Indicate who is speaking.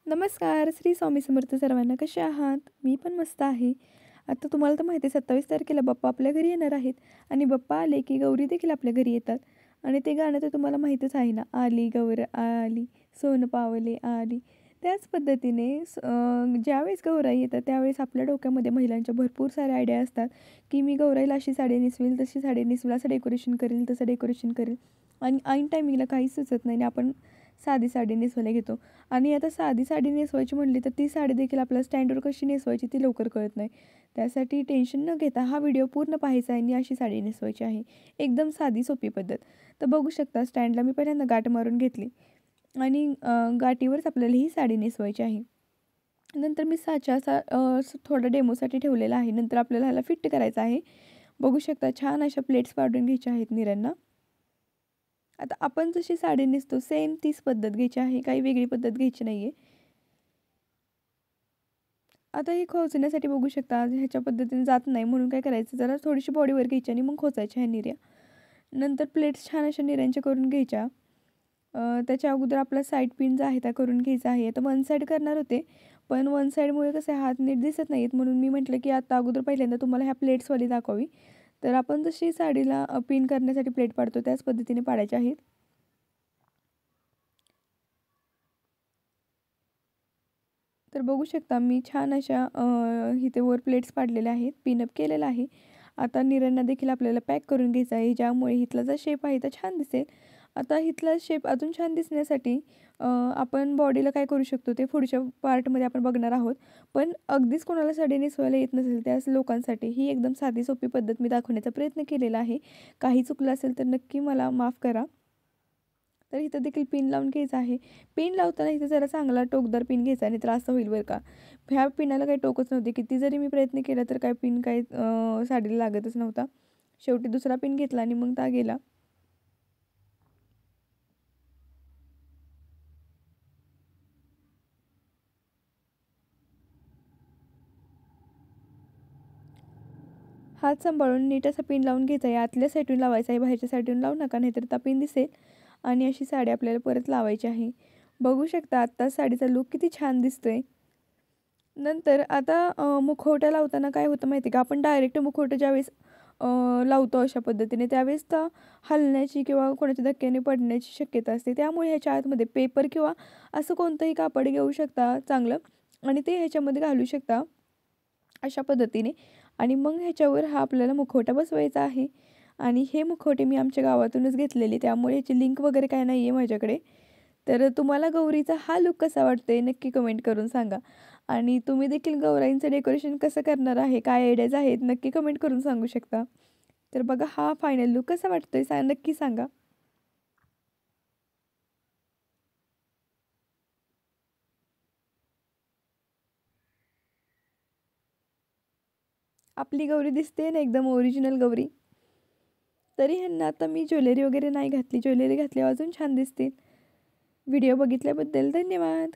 Speaker 1: नमस्कार. श्री स्वामी समर्थ सर्वांना. कसे आहात? मी पण मस्त आहे. आता तुम्हाला तर माहिती आहे 27 तारखेला बाप्पा आपल्या घरी येणार आहेत आणि बाप्पा आले की गौरी देखील आपल्या घरी येतात आणि ते गाणं तर तुम्हाला माहीतच आहे ना, आली गौर आली, सोनं पावले आली. त्याच पद्धतीने ज्यावेळेस गौराई येतात त्यावेळेस आपल्या डोक्यामध्ये महिलांच्या भरपूर साऱ्या आयडिया असतात, की मी गौराईला अशी साडी नेसवेल, तशी साडी नेसवेल, असं डेकोरेशन करेल, तसं डेकोरेशन करेल आणि ऐन टायमिंगला काहीच सुचत नाही आणि आपण साधी साडी नेसवायला घेतो. आणि आता साधी साडी नेसवायची म्हटली तर ती साडी देखील आपल्याला स्टँडवर कशी नेसवायची ती लवकर कळत नाही. त्यासाठी टेन्शन न घेता हा व्हिडिओ पूर्ण पाहायचा आहे आणि अशी साडी नेसवायची आहे. एकदम साधी सोपी पद्धत. तर बघू शकता स्टँडला मी पहिल्यांदा गाठ मारून घेतली आणि गाठीवरच आपल्याला ही साडी नेसवायची आहे. नंतर मी साचा असा थोडा डेमोसाठी ठेवलेला आहे. नंतर आपल्याला ह्याला फिट करायचं आहे. बघू शकता छान अशा प्लेट्स पाडून घ्यायच्या आहेत निऱ्यांना. आता आपण जशी साडी नेसतो सेम तीच पद्धत घ्यायची आहे, काही वेगळी पद्धत घ्यायची नाही आहे. आता हे खोचण्यासाठी बघू शकता ह्याच्या पद्धतीने जात नाही म्हणून काय करायचं, जरा थोडीशी बॉडीवर घ्यायची आणि मग खोचायच्या ह्या निर्या. नंतर प्लेट्स छान अशा निर्यांच्या करून घ्यायच्या. त्याच्या अगोदर आपला साईड पिन जो आहे त्या करून घ्यायचा आहे. आता वन साईड करणार होते, पण वन साईडमुळे कसं हात नीट दिसत नाहीत म्हणून मी म्हटलं की आता अगोदर पहिल्यांदा तुम्हाला ह्या प्लेट्सवाली दाखवावी. तर आपण जशी साडीला पिन करण्यासाठी प्लेट पाडतो त्याच पद्धतीने पाडायच्या आहेत. तर बघू शकता मी छान अशा इथे वर प्लेट्स पाडलेल्या आहेत, पिनअप केलेला आहे. आता निऱ्यांना देखील आपल्याला पॅक करून घ्यायचं आहे, ज्यामुळे इथला जो शेप आहे तो छान दिसेल. आता इथला शेप अजून छान दिसण्यासाठी आपण बॉडीला काय करू शकतो ते पुढच्या पार्टमध्ये आपण बघणार आहोत. पण अगदीच कोणाला साडी नेसवायला येत नसेल त्या लोकांसाठी ही एकदम साधी सोपी पद्धत मी दाखवण्याचा प्रयत्न केलेला आहे. काही चुकलं असेल तर नक्की मला माफ करा. तर इथं देखील पिन लावून घ्यायचं आहे. पिन लावताना इथे जरा चांगला टोकदार पिन घ्यायचा आणि तर असं होईल बरं का. ह्या पिनाला काही टोकच नव्हते. किती जरी मी प्रयत्न केला तर काय पिन काही साडीला लागतच नव्हता. शेवटी दुसरा पिन घेतला आणि मग त्या गेला. हात सांभाळून नीट असा पिन लावून घ्यायचा आहे. आतल्या साईडून लावायचा आहे, बाहेरच्या साईडून लावू नका नाहीतर ता पिन दिसेल आणि अशी साडी आपल्याला परत लावायची आहे. बघू शकता आत्ता साडीचा लूक किती छान दिसतोय. नंतर आता मुखवटा लावताना काय होतं माहिती आहे का, आपण डायरेक्ट मुखवटा ज्यावेळेस लावतो अशा पद्धतीने त्यावेळेस तर हलण्याची किंवा कोणाच्या धक्क्याने पडण्याची शक्यता असते. त्यामुळे ह्याच्या आतमध्ये पेपर किंवा असं कोणतंही कापड घेऊ शकता चांगलं आणि ते ह्याच्यामध्ये घालू शकता अशा पद्धतीने आणि मग ह्याच्यावर हा आपल्याला मुखवटा बसवायचा आहे. आणि हे मुखवटे मी आमच्या गावातूनच घेतलेले, त्यामुळे ह्याची लिंक वगैरे काय नाही आहे माझ्याकडे. तर तुम्हाला गौरीचा हा लूक कसा वाटतोय नक्की कमेंट करून सांगा. आणि तुम्ही देखील गौराईंचं डेकोरेशन कसं करणार आहे, काय आयडियाज आहेत नक्की कमेंट करून सांगू शकता. तर बघा हा फायनल लूक कसा वाटतोय नक्की सांगा. आपली गौरी दिसते ना एकदम ओरिजिनल गौरी. तरी ह्यांना आता मी ज्वेलरी वगैरे नाही घातली, ज्वेलरी घातल्यावर अजून छान दिसतील. व्हिडिओ बघितल्याबद्दल धन्यवाद.